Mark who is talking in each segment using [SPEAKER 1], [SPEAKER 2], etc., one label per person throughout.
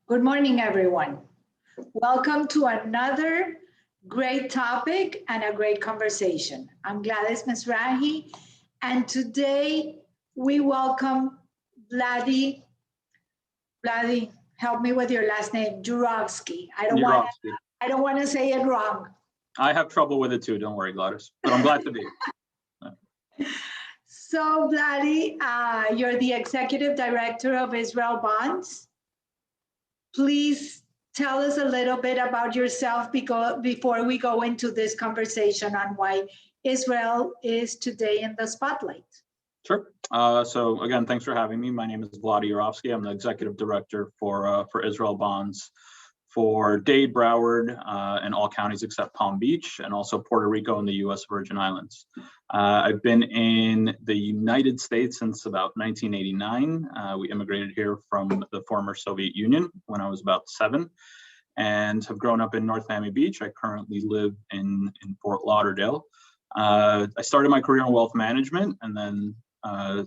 [SPEAKER 1] Good morning, everyone. Welcome to another great topic and a great conversation. I'm Gladys Mizrahi, and today we welcome Vladi, help me with your last name, Yurovsky. I don't want to say it wrong.
[SPEAKER 2] I have trouble with it too, don't worry, Gladys, but I'm glad to be here.
[SPEAKER 1] So, Vladi, you're the Executive Director of Israel Bonds. Please tell us a little bit about yourself before we go into this conversation on why Israel is today in the spotlight.
[SPEAKER 2] Sure. So again, thanks for having me. My name is Vladi Yurovsky. I'm the Executive Director for Israel Bonds for Dade, Broward, and all counties except Palm Beach, and also Puerto Rico and the U.S. Virgin Islands. I've been in the United States since about 1989. We immigrated here from the former Soviet Union when I was about 7, and have grown up in North Miami Beach. I currently live in Fort Lauderdale. I started my career in wealth management and then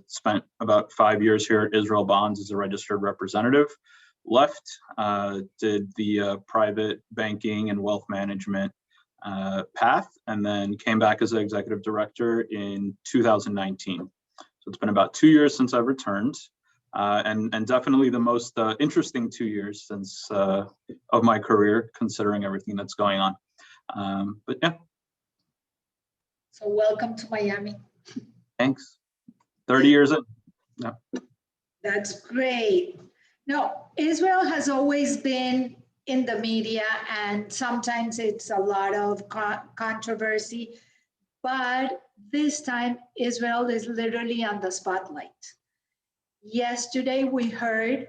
[SPEAKER 2] spent about 5 years here at Israel Bonds as a registered representative. Left, did the private banking and wealth management path, and then came back as an executive director in 2019. So it's been about 2 years since I've returned, and definitely the most interesting 2 years since of my career, considering everything that's going on. But yeah.
[SPEAKER 1] So welcome to Miami.
[SPEAKER 2] Thanks. 30 years in. Yeah.
[SPEAKER 1] That's great. No, Israel has always been in the media, and sometimes it's a lot of controversy, but this time Israel is literally on the spotlight. Yesterday we heard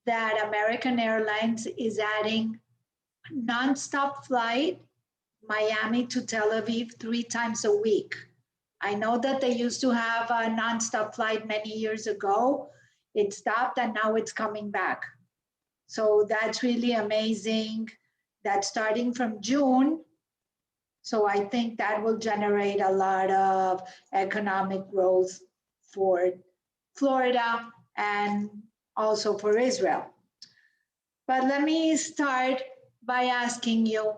[SPEAKER 1] that American Airlines is adding nonstop flight Miami to Tel Aviv 3 times a week. I know that they used to have a nonstop flight many years ago. It stopped and now it's coming back. So that's really amazing. That's starting from June. So I think that will generate a lot of economic growth for Florida and also for Israel. But let me start by asking you,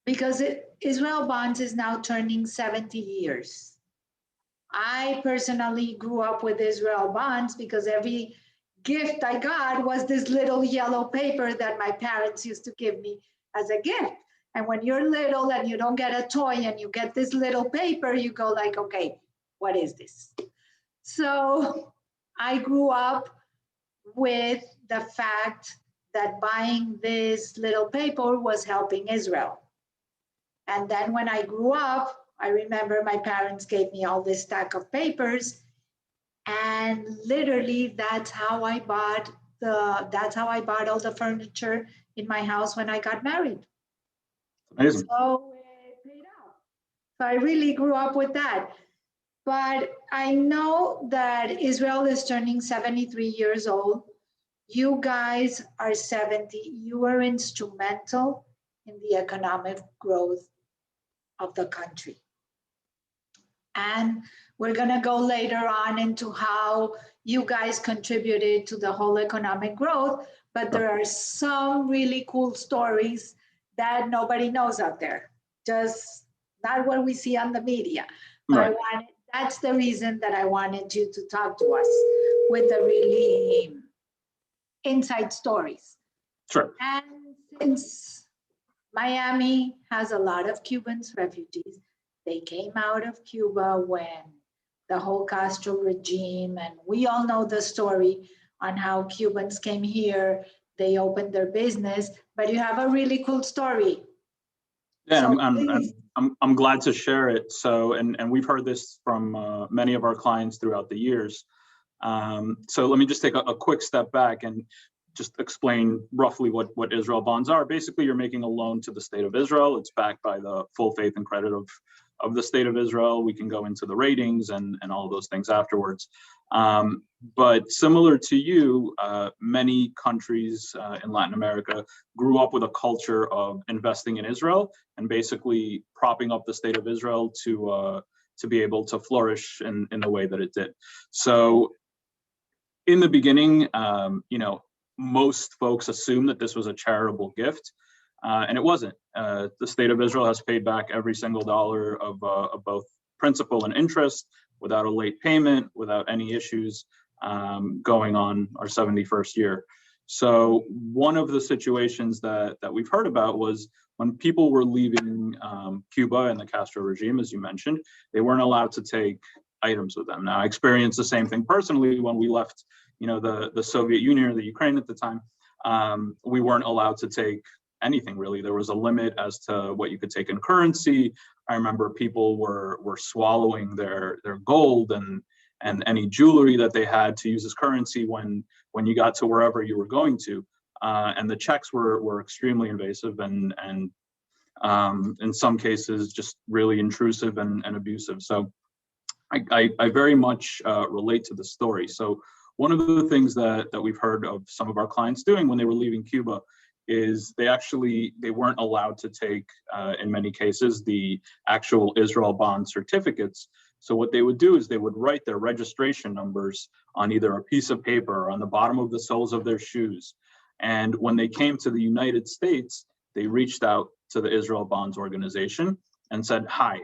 [SPEAKER 1] because Israel Bonds is now turning 70 years. I personally grew up with Israel Bonds because every gift I got was this little yellow paper that my parents used to give me as a gift. And when you're little and you don't get a toy and you get this little paper, you go like, okay, what is this? So I grew up with the fact that buying this little paper was helping Israel. And then when I grew up, I remember my parents gave me all this stack of papers, and literally that's how I bought all the furniture in my house when I got married.
[SPEAKER 2] Amazing.
[SPEAKER 1] So it paid off. So I really grew up with that. But I know that Israel is turning 73 years old. You guys are 70. You were instrumental in the economic growth of the country. And we're going to go later on into how you guys contributed to the whole economic growth, but there are some really cool stories that nobody knows out there, just not what we see on the media. Right. That's the reason that I wanted you to talk to us with the really inside stories.
[SPEAKER 2] Sure.
[SPEAKER 1] And since Miami has a lot of Cubans, refugees, they came out of Cuba when the whole Castro regime, and we all know the story on how Cubans came here, they opened their business, but you have a really cool story.
[SPEAKER 2] Yeah, so I'm glad to share it. So, and we've heard this from many of our clients throughout the years. So let me just take a quick step back and just explain roughly what Israel Bonds are. Basically, you're making a loan to the state of Israel. It's backed by the full faith and credit of the state of Israel. We can go into the ratings and all of those things afterwards. But similar to you, many countries in Latin America grew up with a culture of investing in Israel and basically propping up the state of Israel to be able to flourish in the way that it did. So in the beginning, most folks assumed that this was a charitable gift, and it wasn't. The state of Israel has paid back every single dollar of both principal and interest without a late payment, without any issues going on our 71st year. So one of the situations that we've heard about was when people were leaving Cuba and the Castro regime, as you mentioned, they weren't allowed to take items with them. Now, I experienced the same thing personally when we left, the Soviet Union or the Ukraine at the time. We weren't allowed to take anything really. There was a limit as to what you could take in currency. I remember people were swallowing their gold and any jewelry that they had to use as currency when you got to wherever you were going to. And the checks were extremely invasive and in some cases just really intrusive and abusive. So I very much relate to the story. So one of the things that we've heard of some of our clients doing when they were leaving Cuba is they weren't allowed to take, in many cases, the actual Israel bond certificates. So what they would do is they would write their registration numbers on either a piece of paper or on the bottom of the soles of their shoes. And when they came to the United States, they reached out to the Israel Bonds Organization and said, "Hi,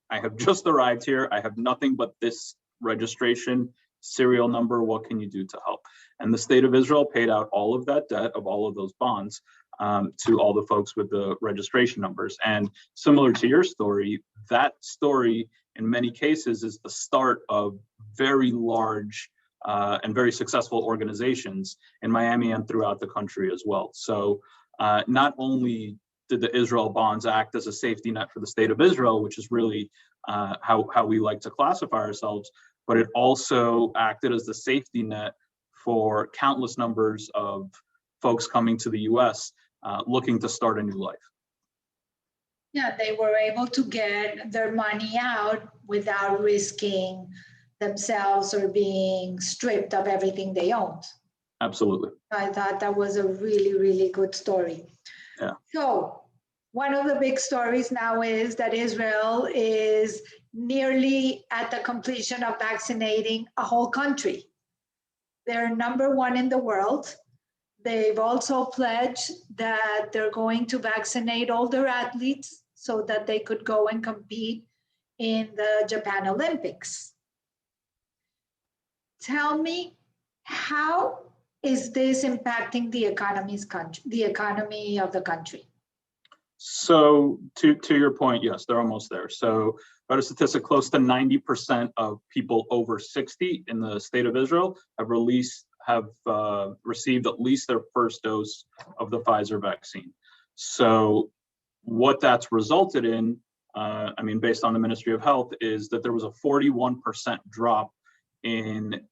[SPEAKER 2] I have just arrived here. I have nothing but this registration serial number. What can you do to help?" And the state of Israel paid out all of that debt of all of those bonds to all the folks with the registration numbers. And similar to your story, that story in many cases is the start of very large and very successful organizations in Miami and throughout the country as well. So not only did the Israel bonds act as a safety net for the state of Israel, which is really how we like to classify ourselves, but it also acted as the safety net for countless numbers of folks coming to the US looking to start a new life.
[SPEAKER 1] Yeah, they were able to get their money out without risking themselves or being stripped of everything they owned.
[SPEAKER 2] Absolutely.
[SPEAKER 1] I thought that was a really, really good story.
[SPEAKER 2] Yeah.
[SPEAKER 1] So one of the big stories now is that Israel is nearly at the completion of vaccinating a whole country. They're number one in the world. They've also pledged that they're going to vaccinate all their athletes so that they could go and compete in the Japan Olympics. Tell me, how is this impacting the economy of the country?
[SPEAKER 2] So to your point, yes, they're almost there. So about a statistic, close to 90% of people over 60 in the state of Israel have received at least their first dose of the Pfizer vaccine. So what that's resulted in, based on the Ministry of Health, is that there was a 41% drop in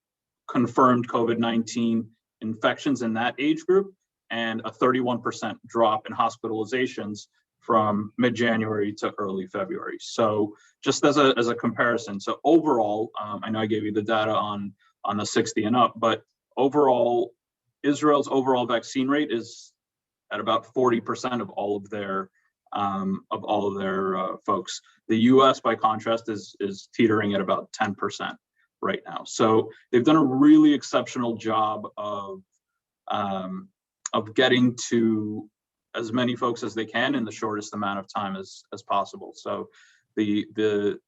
[SPEAKER 2] confirmed COVID-19 infections in that age group, and a 31% drop in hospitalizations from mid-January to early February. So just as a comparison, so overall, I know I gave you the data on the 60 and up, but overall, Israel's overall vaccine rate is at about 40% of all of their folks. The U.S., by contrast, is teetering at about 10% right now. So they've done a really exceptional job of getting to as many folks as they can in the shortest amount of time as possible. So the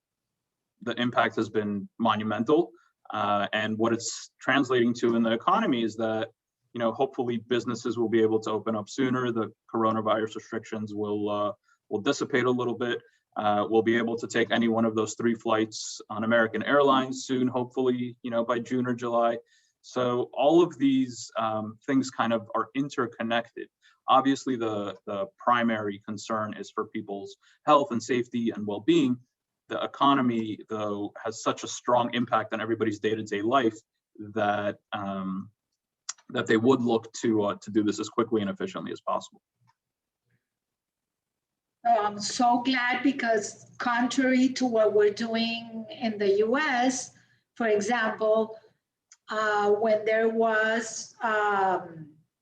[SPEAKER 2] impact has been monumental, and what it's translating to in the economy is that, hopefully businesses will be able to open up sooner. The coronavirus restrictions will dissipate a little bit. We'll be able to take any one of those 3 flights on American Airlines soon, hopefully, by June or July. So all of these things kind of are interconnected. Obviously, the primary concern is for people's health and safety and well-being. The economy, though, has such a strong impact on everybody's day-to-day life that that they would look to do this as quickly and efficiently as possible.
[SPEAKER 1] I'm so glad, because contrary to what we're doing in the US, for example, when there was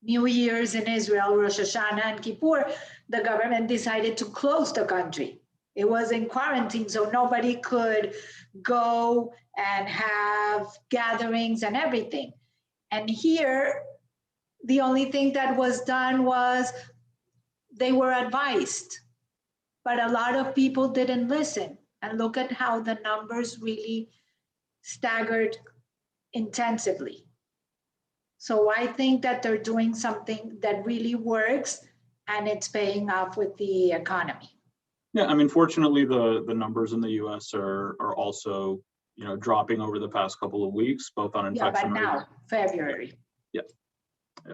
[SPEAKER 1] New Year's in Israel, Rosh Hashanah and Kippur, the government decided to close the country. It was in quarantine, so nobody could go and have gatherings and everything. And here, The only thing that was done was they were advised, but a lot of people didn't listen. And look at how the numbers really staggered intensively. So I think that they're doing something that really works and it's paying off with the economy.
[SPEAKER 2] Yeah, I mean, fortunately, the numbers in the U.S. are also, dropping over the past couple of weeks, both on
[SPEAKER 1] Yeah, but
[SPEAKER 2] infection rate.
[SPEAKER 1] now, February.
[SPEAKER 2] Yeah.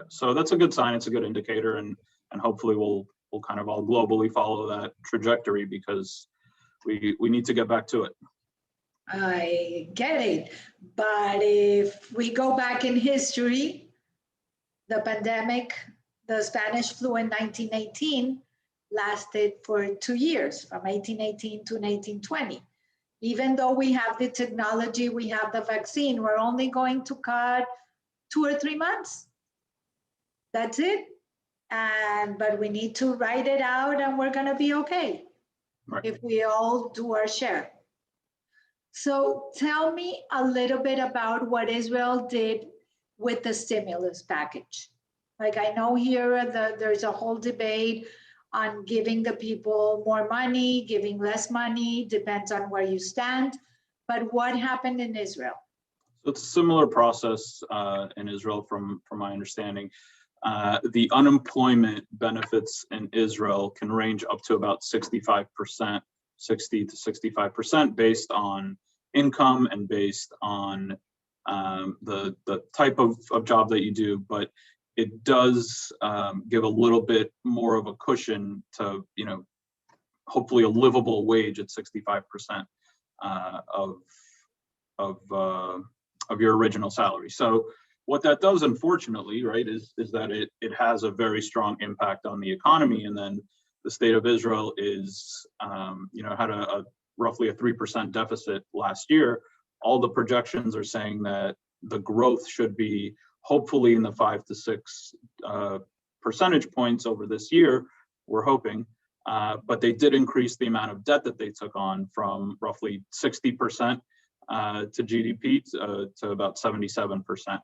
[SPEAKER 2] So that's a good sign. It's a good indicator, and hopefully we'll kind of all globally follow that trajectory, because we need to get back to it.
[SPEAKER 1] I get it. But if we go back in history, the pandemic, the Spanish flu in 1918 lasted for 2 years, from 1818 to 1920. Even though we have the technology, we have the vaccine, we're only going to cut 2 or 3 months. That's it. But we need to write it out and we're going to be okay. Right. If we all do our share. So tell me a little bit about what Israel did with the stimulus package. Like, I know here there's a whole debate on giving the people more money, giving less money, depends on where you stand. But what happened in Israel?
[SPEAKER 2] So it's a similar process in Israel from my understanding. The unemployment benefits in Israel can range up to about 65%, 60 to 65% based on income and based on the type of job that you do, but it does give a little bit more of a cushion to, hopefully a livable wage at 65% of your original salary. So what that does, unfortunately, right, is that it has a very strong impact on the economy. And then the state of Israel is, had a roughly a 3% deficit last year. All the projections are saying that the growth should be hopefully in the 5 to 6 percentage points over this year, we're hoping. But they did increase the amount of debt that they took on from roughly 60% to GDP to about 77%.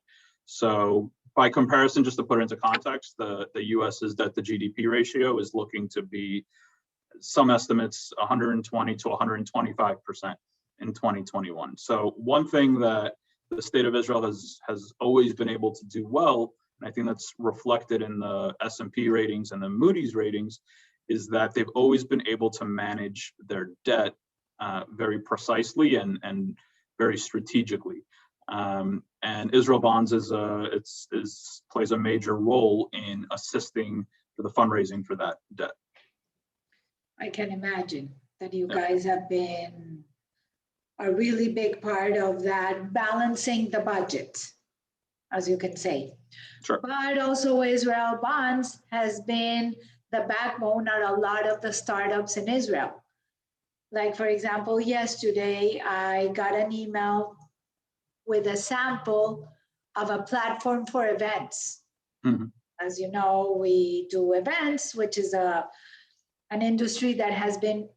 [SPEAKER 2] So by comparison, just to put it into context, the US's debt to GDP ratio is looking to be, some estimates, 120 to 125% in 2021. So one thing that the state of Israel has always been able to do well, and I think that's reflected in the S&P ratings and the Moody's ratings, is that they've always been able to manage their debt very precisely and very strategically. And Israel Bonds plays a major role in assisting for the fundraising for that debt.
[SPEAKER 1] I can imagine that you guys have been a really big part of that, balancing the budget, as you can say.
[SPEAKER 2] Sure.
[SPEAKER 1] But also Israel Bonds has been the backbone of a lot of the startups in Israel. Like, for example, yesterday I got an email with a sample of a platform for events.
[SPEAKER 2] Mm-hmm.
[SPEAKER 1] As you know, we do events, which is an industry that has been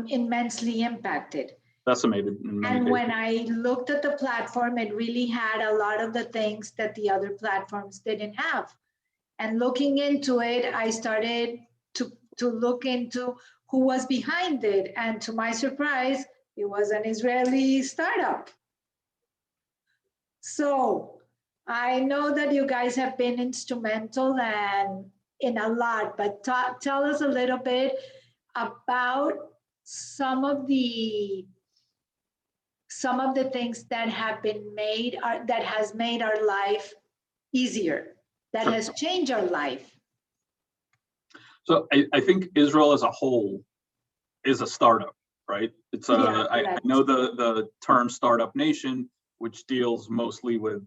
[SPEAKER 1] immensely impacted.
[SPEAKER 2] Decimated in many cases.
[SPEAKER 1] When I looked at the platform, it really had a lot of the things that the other platforms didn't have. And looking into it, I started to look into who was behind it. And to my surprise, it was an Israeli startup. So I know that you guys have been instrumental and in a lot, but tell us a little bit about some of the things that have been made, that has made our life easier, that
[SPEAKER 2] Sure.
[SPEAKER 1] has changed our life.
[SPEAKER 2] So I think Israel as a whole is a startup, right? It's I know the term startup nation, which deals mostly with,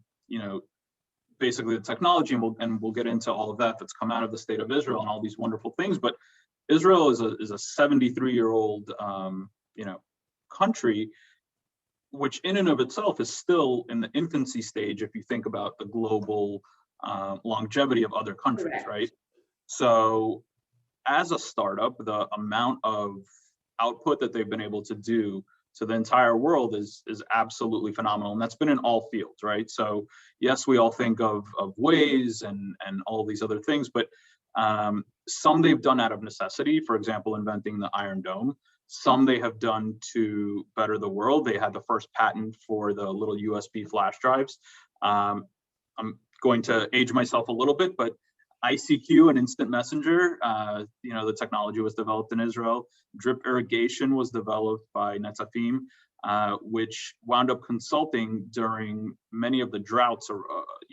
[SPEAKER 2] basically the technology, and we'll get into all of that's come out of the state of Israel and all these wonderful things. But Israel is a 73-year-old country, which in and of itself is still in the infancy stage if you think about the global longevity of other countries. Correct. Right? So as a startup, the amount of output that they've been able to do to the entire world is absolutely phenomenal. And that's been in all fields, right? So yes, we all think of Waze and all these other things, but some they've done out of necessity, for example, inventing the Iron Dome. Some they have done to better the world. They had the first patent for the little USB flash drives. I'm going to age myself a little bit, but ICQ and instant messenger, the technology was developed in Israel. Drip irrigation was developed by Netzafim, which wound up consulting during many of the droughts,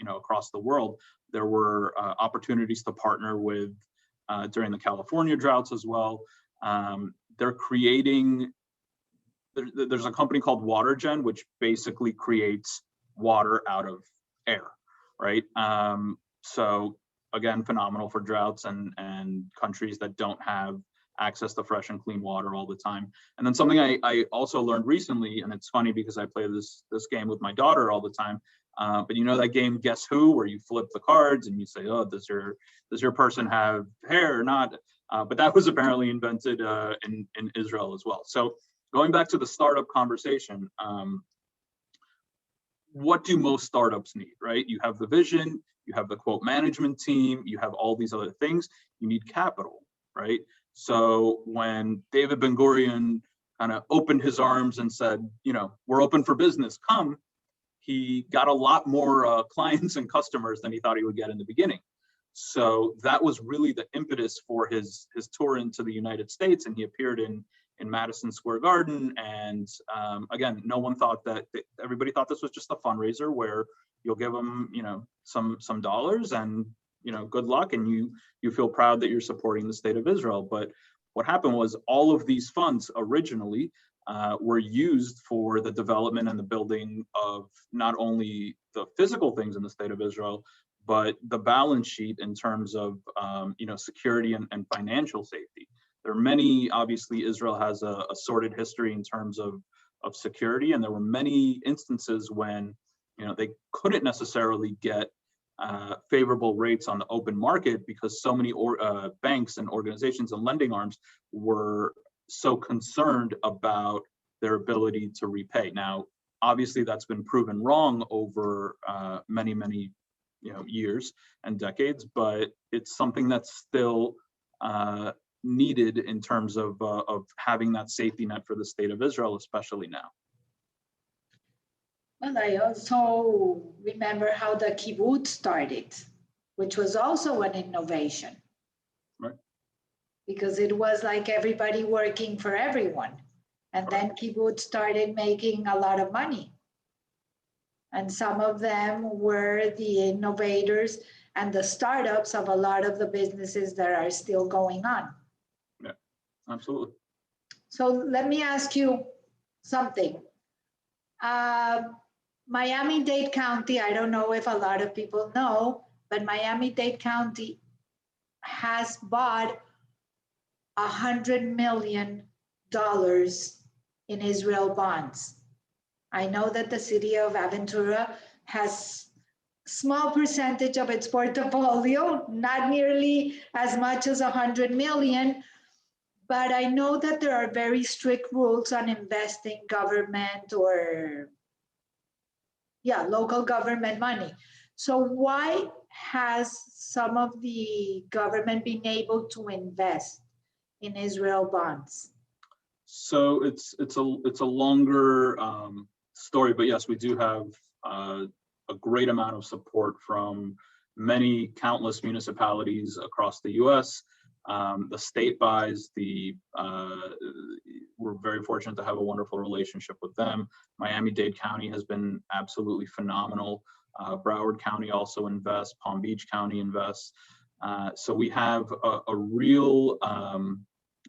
[SPEAKER 2] across the world. There were opportunities to partner with during the California droughts as well. They're creating. There's a company called WaterGen, which basically creates water out of air, right? So again, phenomenal for droughts and countries that don't have access to fresh and clean water all the time. And then something I also learned recently, and it's funny because I play this game with my daughter all the time, but you know that game Guess Who, where you flip the cards and you say, oh, does your person have hair or not? But that was apparently invented in Israel as well. So going back to the startup conversation, what do most startups need, right? You have the vision, you have the quote management team, you have all these other things, you need capital, right? So when David Ben-Gurion kind of opened his arms and said, we're open for business, come, he got a lot more clients and customers than he thought he would get in the beginning. So that was really the impetus for his tour into the United States, and he appeared in Madison Square Garden. And again, no one thought that, everybody thought this was just a fundraiser where you'll give them, some dollars and, good luck. And you feel proud that you're supporting the state of Israel. But what happened was all of these funds originally were used for the development and the building of not only the physical things in the state of Israel, but the balance sheet in terms of, security and financial safety. There are many, obviously, Israel has a sordid history in terms of security, and there were many instances when, they couldn't necessarily get favorable rates on the open market because so many banks and organizations and lending arms were so concerned about their ability to repay. Now, obviously, that's been proven wrong over many, many years and decades, but it's something that's still needed in terms of having that safety net for the state of Israel, especially now.
[SPEAKER 1] Well, I also remember how the kibbutz started, which was also an innovation.
[SPEAKER 2] Right.
[SPEAKER 1] Because it was like everybody working for everyone. And then kibbutz started making a lot of money. And some of them were the innovators and the startups of a lot of the businesses that are still going on.
[SPEAKER 2] Yeah, absolutely.
[SPEAKER 1] So let me ask you something. Miami-Dade County, I don't know if a lot of people know, but Miami-Dade County has bought $100 million in Israel bonds. I know that the city of Aventura has small percentage of its portfolio, not nearly as much as 100 million, but I know that there are very strict rules on investing government or local government money. So why has some of the government been able to invest in Israel bonds?
[SPEAKER 2] So it's a longer story, but yes, we do have a great amount of support from many countless municipalities across the U.S. The state buys, we're very fortunate to have a wonderful relationship with them. Miami-Dade County has been absolutely phenomenal. Broward County also invests, Palm Beach County invests. So we have a real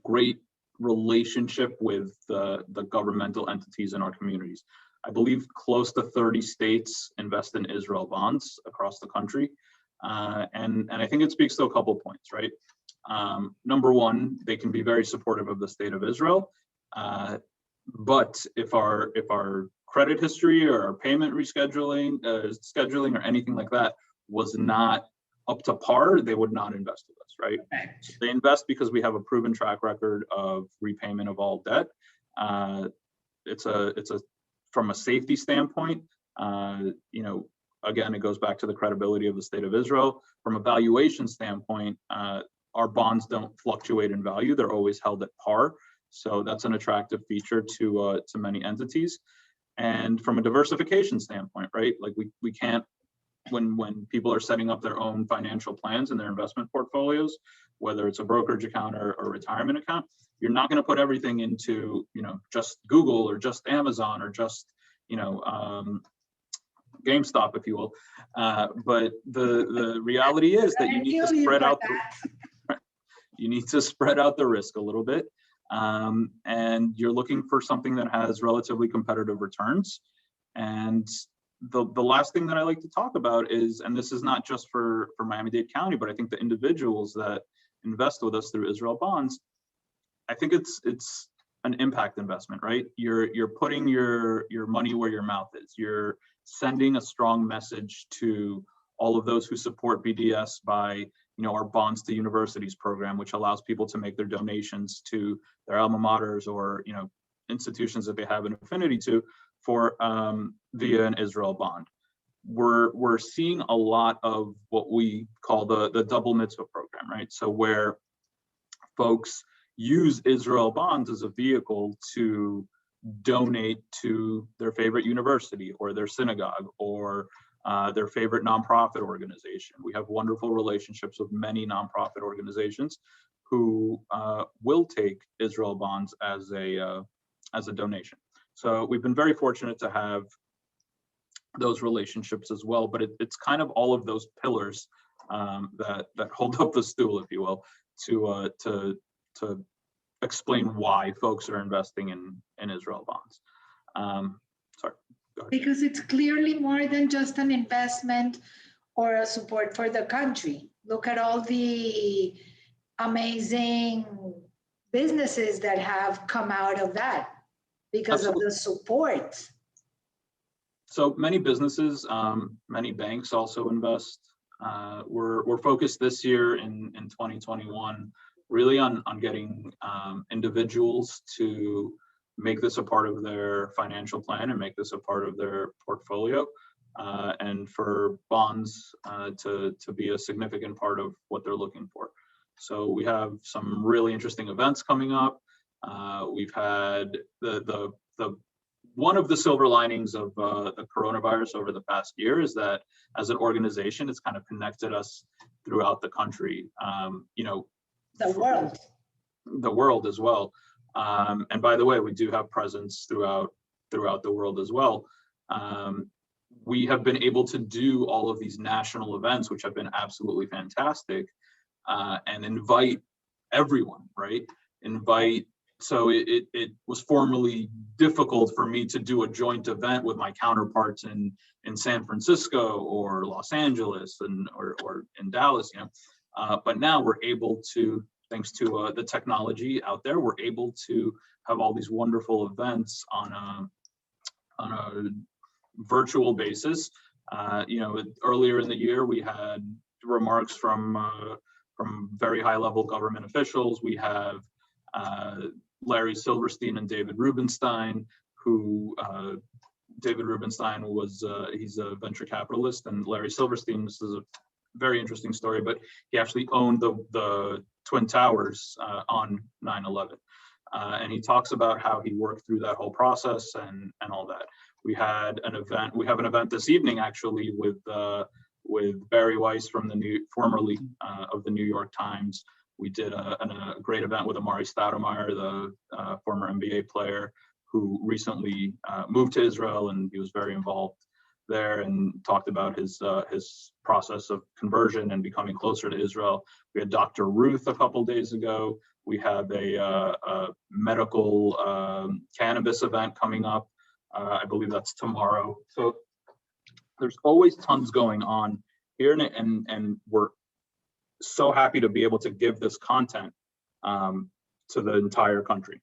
[SPEAKER 2] great relationship with the governmental entities in our communities. I believe close to 30 states invest in Israel bonds across the country. And I think it speaks to a couple points, right? Number one, they can be very supportive of the state of Israel. But if our credit history or our payment scheduling or anything like that was not up to par, they would not invest with us, right? So they invest because we have a proven track record of repayment of all debt. it's a from a safety standpoint, you know, again, it goes back to the credibility of the state of Israel. From a valuation standpoint, our bonds don't fluctuate in value; they're always held at par. So that's an attractive feature to many entities. And from a diversification standpoint, right? Like we can't, when people are setting up their own financial plans and their investment portfolios, whether it's a brokerage account or a retirement account, you're not going to put everything into, you know, just Google or just Amazon or just, you know, GameStop, if you will. But the reality is that you need to spread out you need to spread out the risk a little bit. And you're looking for something that has relatively competitive returns. And the last thing that I like to talk about is, and this is not just for Miami-Dade County, but I think the individuals that invest with us through Israel Bonds, I think it's an impact investment, right? You're putting your money where your mouth is. You're sending a strong message to all of those who support BDS by, you know, our Bonds to Universities program, which allows people to make their donations to their alma maters or, you know, institutions that they have an affinity to for via an Israel bond. We're seeing a lot of what we call the double mitzvah program, right? So where folks use Israel bonds as a vehicle to donate to their favorite university or their synagogue or their favorite nonprofit organization. We have wonderful relationships with many nonprofit organizations who will take Israel bonds as a donation. So we've been very fortunate to have those relationships as well, but it's kind of all of those pillars that hold up the stool, if you will, to explain why folks are investing in Israel bonds. Sorry.
[SPEAKER 1] Because it's clearly more than just an investment or a support for the country. Look at all the amazing businesses that have come out of that because Absolutely. Of the support.
[SPEAKER 2] So many businesses, many banks also invest. We're focused this year in 2021 really on getting individuals to make this a part of their financial plan and make this a part of their portfolio, and for bonds to be a significant part of what they're looking for. So we have some really interesting events coming up. We've had the one of the silver linings of the coronavirus over the past year is that as an organization, it's kind of connected us throughout the country. You know, the world as well. And by the way, we do have presence throughout the world as well. We have been able to do all of these national events, which have been absolutely fantastic, and invite everyone, right? So it was formerly difficult for me to do a joint event with my counterparts in San Francisco or Los Angeles or in Dallas, you know. But now we're able to, thanks to the technology out there, we're able to have all these wonderful events on a virtual basis. You know, earlier in the year, we had remarks from very high-level government officials. We have Larry Silverstein and David Rubenstein, who David Rubenstein was, he's a venture capitalist, and Larry Silverstein, this is a very interesting story, but he actually owned the Twin Towers on 9/11. And he talks about how he worked through that whole process and all that. We have an event this evening actually with Barry Weiss from formerly of the New York Times. We did a great event with Amari Stoudemire, the former NBA player who recently moved to Israel, and he was very involved there and talked about his process of conversion and becoming closer to Israel. We had Dr. Ruth a couple days ago. We have a medical cannabis event coming up. I believe that's tomorrow. So there's always tons going on here, and we're so happy to be able to give this content to the entire country.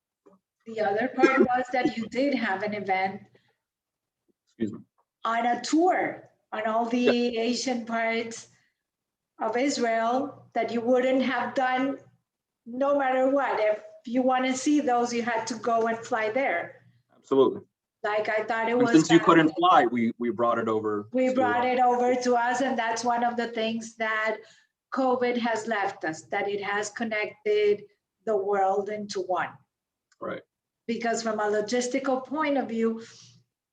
[SPEAKER 1] The other part was that you did have an event on a tour on all the Asian parts of Israel that you wouldn't have done no matter what. If you want to see those, you had to go and fly there.
[SPEAKER 2] absolutely.
[SPEAKER 1] Like I thought it
[SPEAKER 2] And
[SPEAKER 1] was.
[SPEAKER 2] since you couldn't fly, we brought it over.
[SPEAKER 1] We brought it over to us, and that's one of the things that COVID has left us, that it has connected the world into one.
[SPEAKER 2] Right.
[SPEAKER 1] Because from a logistical point of view,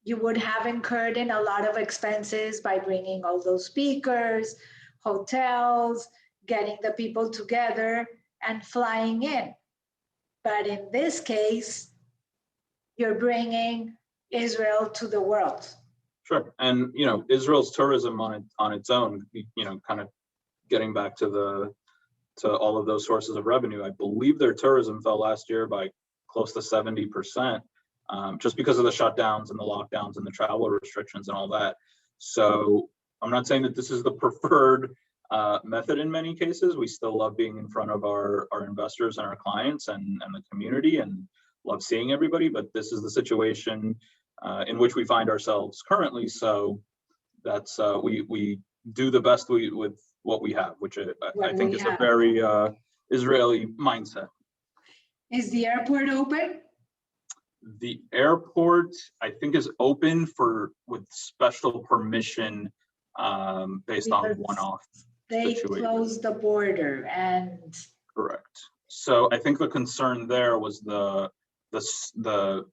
[SPEAKER 1] you would have incurred in a lot of expenses by bringing all those speakers, hotels, getting the people together and flying in. But in this case, you're bringing Israel to the world.
[SPEAKER 2] Sure. And, you know, Israel's tourism on its own, you know, kind of getting back to all of those sources of revenue, I believe their tourism fell last year by close to 70%, just because of the shutdowns and the lockdowns and the travel restrictions and all that. So I'm not saying that this is the preferred method in many cases. We still love being in front of our investors and our clients and the community, and love seeing everybody, but this is the situation in which we find ourselves currently. So that's we do the best with what we have, which I think is a very Israeli mindset.
[SPEAKER 1] Is the airport open?
[SPEAKER 2] The airport, I think, is open with special permission based on one-off
[SPEAKER 1] They
[SPEAKER 2] situation.
[SPEAKER 1] closed the border and.
[SPEAKER 2] Correct. So I think the concern there was the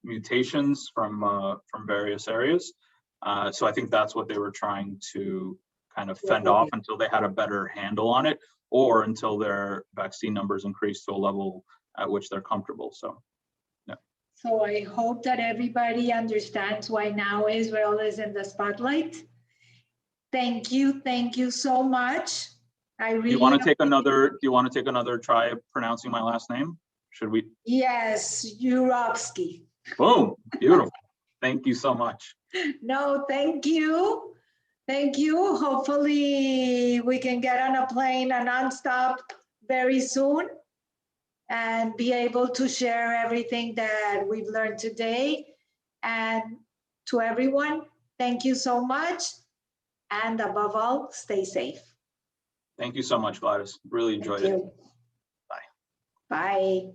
[SPEAKER 2] mutations from various areas. So I think that's what they were trying to kind of fend off until they had a better handle on it, or until their vaccine numbers increased to a level at which they're comfortable. So, yeah. So
[SPEAKER 1] I hope that everybody understands why now Israel is in the spotlight. Thank you so much. I really. Do you want to take another try of pronouncing my last name? Should we? Yes, Yurovsky. Boom, beautiful. Thank you so much. No, thank you. Thank you. Hopefully we can get on a plane, a nonstop very soon, and be able to share everything that we've learned today. And to everyone, thank you so much. And above all, stay safe. Thank you so much, Gladys. Really enjoyed it. Bye. Bye.